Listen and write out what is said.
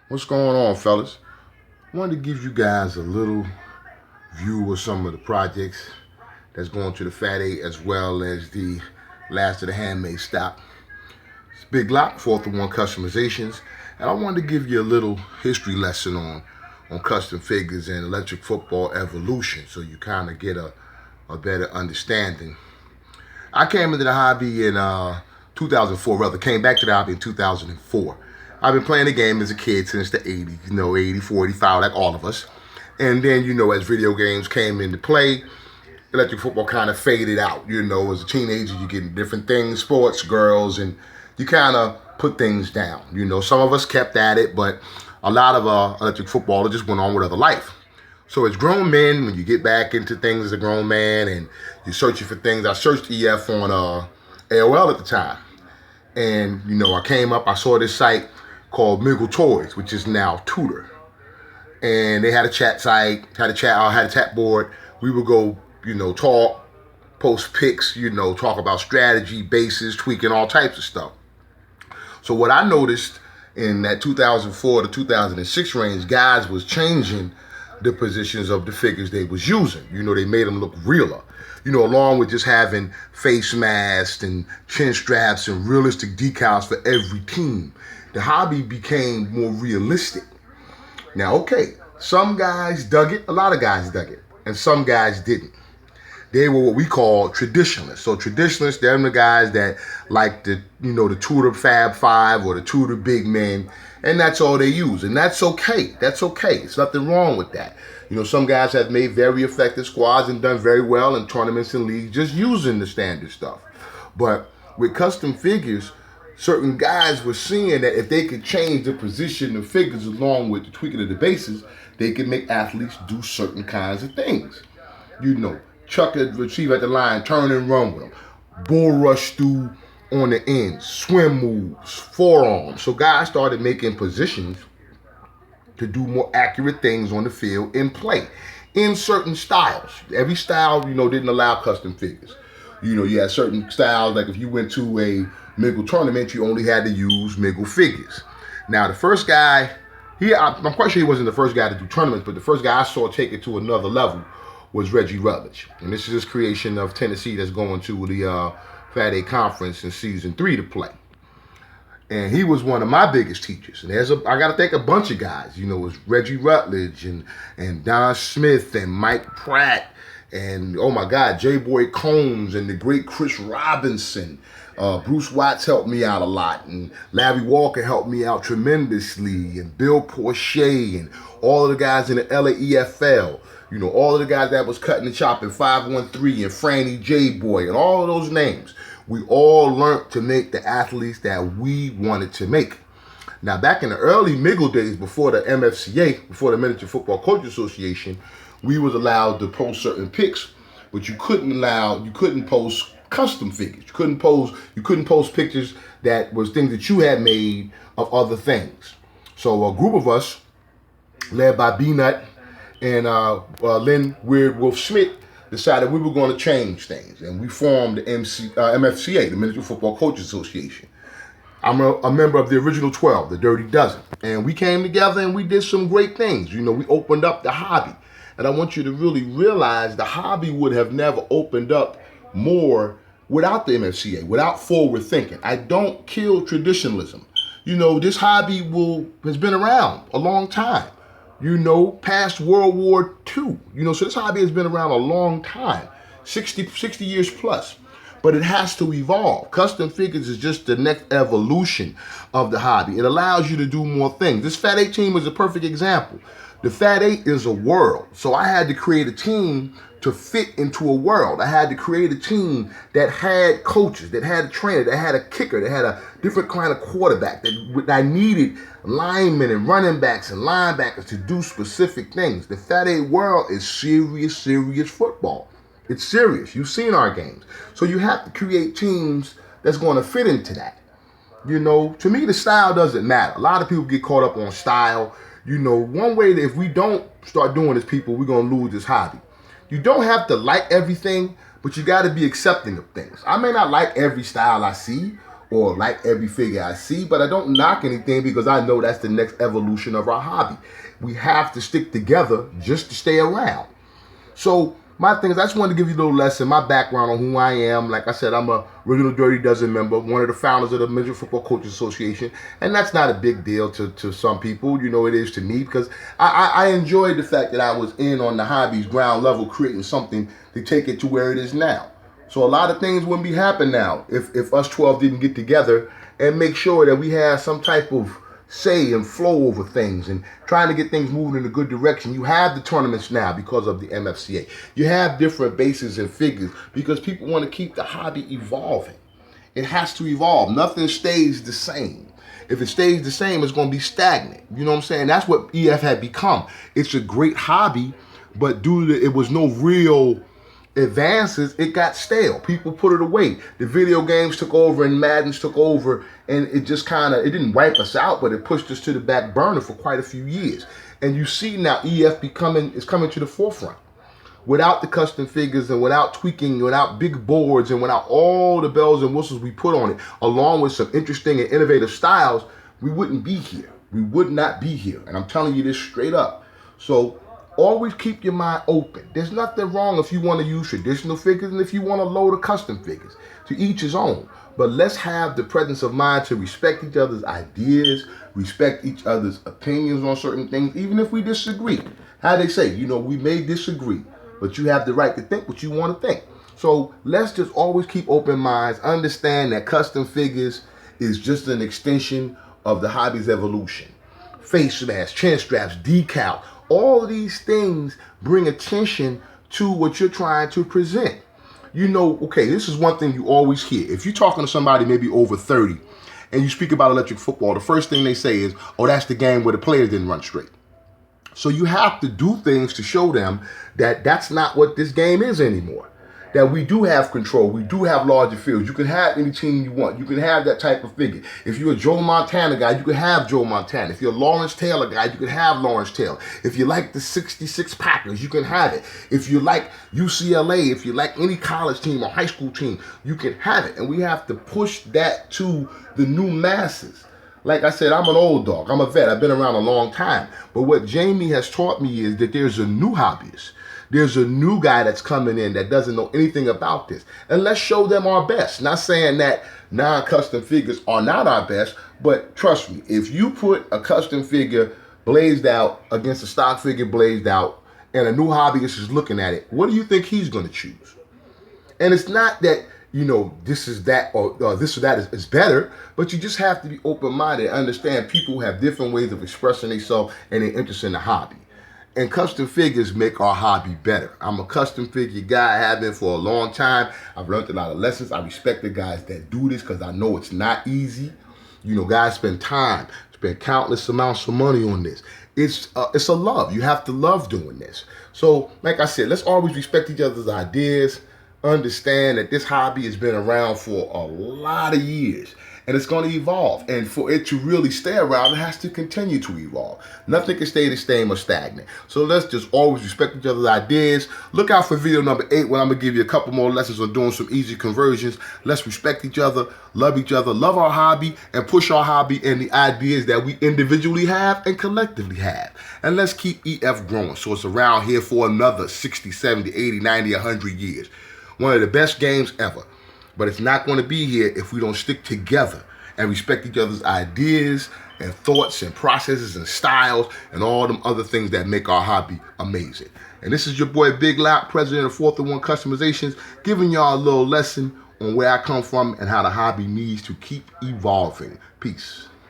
What's going on, fellas? I wanted to give you guys a little view of some of the projects that's going to the Fat Eight as well as the Last of the Handmade stock. It's Big Lock, 4th-1 customizations, and I wanted to give you a little history lesson on custom figures and electric football evolution so you kind of get a better understanding. I came into the hobby in 2004, rather came back to the hobby in 2004. I've been playing the game as a kid since the 80s, 84, 85, like all of us. And then, as video games came into play, electric football kind of faded out. As a teenager, you get into different things, sports, girls, and you kind of put things down. Some of us kept at it, but a lot of electric footballers just went on with other life. So as grown men, when you get back into things as a grown man and you're searching for things, I searched EF on AOL at the time. And, I came up, I saw this site called Miggle Toys, which is now Tutor. And they had a chat site, had a chat board. We would go, talk, post pics, talk about strategy, bases, tweaking, all types of stuff. So what I noticed in that 2004 to 2006 range, guys was changing the positions of the figures they was using. They made them look realer. Along with just having face masks and chin straps and realistic decals for every team, the hobby became more realistic. Now, okay, some guys dug it, a lot of guys dug it, and some guys didn't. They were what we call traditionalists. So traditionalists, they're the guys that like the Tudor Fab Five or the Tudor Big Men, and that's all they use. And that's okay. That's okay. There's nothing wrong with that. Some guys have made very effective squads and done very well in tournaments and leagues just using the standard stuff. But with custom figures, certain guys were seeing that if they could change the position of figures along with the tweaking of the bases, they could make athletes do certain kinds of things. Chuck a receiver at the line, turn and run with him. Bull rush through on the ends, swim moves, forearms. So guys started making positions to do more accurate things on the field in play in certain styles. Every style, didn't allow custom figures. You had certain styles, like if you went to a Miggle tournament, you only had to use Miggle figures. Now, the first guy, I'm quite sure he wasn't the first guy to do tournaments, but the first guy I saw take it to another level was Reggie Rutledge. And this is his creation of Tennessee that's going to the Fat Eight Conference in season 3 to play. And he was one of my biggest teachers. And I got to thank a bunch of guys. It was Reggie Rutledge and Don Smith and Mike Pratt and, oh my God, J. Boy Combs and the great Chris Robinson. Bruce Watts helped me out a lot, and Larry Walker helped me out tremendously, and Bill Porsche and all of the guys in the LAEFL. All of the guys that was cutting and chopping, 513 and Franny J. Boy and all of those names. We all learned to make the athletes that we wanted to make. Now, back in the early Miggle days, before the MFCA, before the Miniature Football Coaches Association, we was allowed to post certain pics, but you couldn't post custom figures. You couldn't post pictures that was things that you had made of other things. So a group of us, led by B-Nut and Lynn Weird Wolf Schmidt, decided we were going to change things, and we formed the MFCA, the Miniature Football Coaches Association. I'm a member of the original 12, the Dirty Dozen, and we came together and we did some great things. We opened up the hobby, and I want you to really realize the hobby would have never opened up more without the MFCA, without forward thinking. I don't kill traditionalism. This hobby has been around a long time. Past World War II. So this hobby has been around a long time, 60 years plus. But it has to evolve. Custom figures is just the next evolution of the hobby. It allows you to do more things. This Fat Eight team is a perfect example. The Fat Eight is a world. So I had to create a team to fit into a world. I had to create a team that had coaches, that had a trainer, that had a kicker, that had a different kind of quarterback, that I needed linemen and running backs and linebackers to do specific things. The Fat Eight world is serious football. It's serious. You've seen our games. So you have to create teams that's going to fit into that. To me, the style doesn't matter. A lot of people get caught up on style. One way that if we don't start doing this, people, we're going to lose this hobby. You don't have to like everything, but you got to be accepting of things. I may not like every style I see, or like every figure I see, but I don't knock anything because I know that's the next evolution of our hobby. We have to stick together just to stay around. So my thing is, I just wanted to give you a little lesson, my background on who I am. Like I said, I'm a original Dirty Dozen member, one of the founders of the Major Football Coaches Association, and that's not a big deal to some people. You know, it is to me because I enjoyed the fact that I was in on the hobby's ground level, creating something to take it to where it is now. So a lot of things wouldn't be happening now if us 12 didn't get together and make sure that we had some type of say and flow over things and trying to get things moving in a good direction. You have the tournaments now because of the MFCA. You have different bases and figures because people want to keep the hobby evolving. It has to evolve. Nothing stays the same. If it stays the same, it's going to be stagnant. You know what I'm saying? That's what EF had become. It's a great hobby, but due to it was no real advances, it got stale. People put it away. The video games took over and Madden's took over, and it just it didn't wipe us out, but it pushed us to the back burner for quite a few years. And you see now EF is coming to the forefront. Without the custom figures and without tweaking, without big boards and without all the bells and whistles we put on it, along with some interesting and innovative styles, we wouldn't be here. We would not be here. And I'm telling you this straight up. So always keep your mind open. There's nothing wrong if you want to use traditional figures and if you want to load of custom figures. To each his own. But let's have the presence of mind to respect each other's ideas, respect each other's opinions on certain things, even if we disagree. How they say, we may disagree, but you have the right to think what you want to think. So let's just always keep open minds, understand that custom figures is just an extension of the hobby's evolution. Face masks, chin straps, decal, all of these things bring attention to what you're trying to present. Okay, this is one thing you always hear. If you're talking to somebody maybe over 30 and you speak about electric football, the first thing they say is, oh, that's the game where the players didn't run straight. So you have to do things to show them that that's not what this game is anymore. That we do have control. We do have larger fields. You can have any team you want. You can have that type of figure. If you're a Joe Montana guy, you can have Joe Montana. If you're a Lawrence Taylor guy, you can have Lawrence Taylor. If you like the 66 Packers, you can have it. If you like UCLA, if you like any college team or high school team, you can have it. And we have to push that to the new masses. Like I said, I'm an old dog. I'm a vet. I've been around a long time. But what Jamie has taught me is that there's a new hobbyist. There's a new guy that's coming in that doesn't know anything about this. And let's show them our best. Not saying that non-custom figures are not our best, but trust me, if you put a custom figure blazed out against a stock figure blazed out and a new hobbyist is looking at it, what do you think he's going to choose? And it's not that, this is that or this or that is better, but you just have to be open-minded and understand people have different ways of expressing themselves and their interest in the hobby. And custom figures make our hobby better. I'm a custom figure guy. I have been for a long time. I've learned a lot of lessons. I respect the guys that do this because I know it's not easy. Guys spend time, spend countless amounts of money on this. It's a love. You have to love doing this. So, like I said, let's always respect each other's ideas. Understand that this hobby has been around for a lot of years. And it's going to evolve. And for it to really stay around, it has to continue to evolve. Nothing can stay the same or stagnant. So let's just always respect each other's ideas. Look out for video number 8 when I'm going to give you a couple more lessons on doing some easy conversions. Let's respect each other, love our hobby, and push our hobby and the ideas that we individually have and collectively have. And let's keep EF growing so it's around here for another 60, 70, 80, 90, 100 years. One of the best games ever. But it's not going to be here if we don't stick together and respect each other's ideas and thoughts and processes and styles and all them other things that make our hobby amazing. And this is your boy Big Loud, president of 4th-and-1 Customizations, giving y'all a little lesson on where I come from and how the hobby needs to keep evolving. Peace.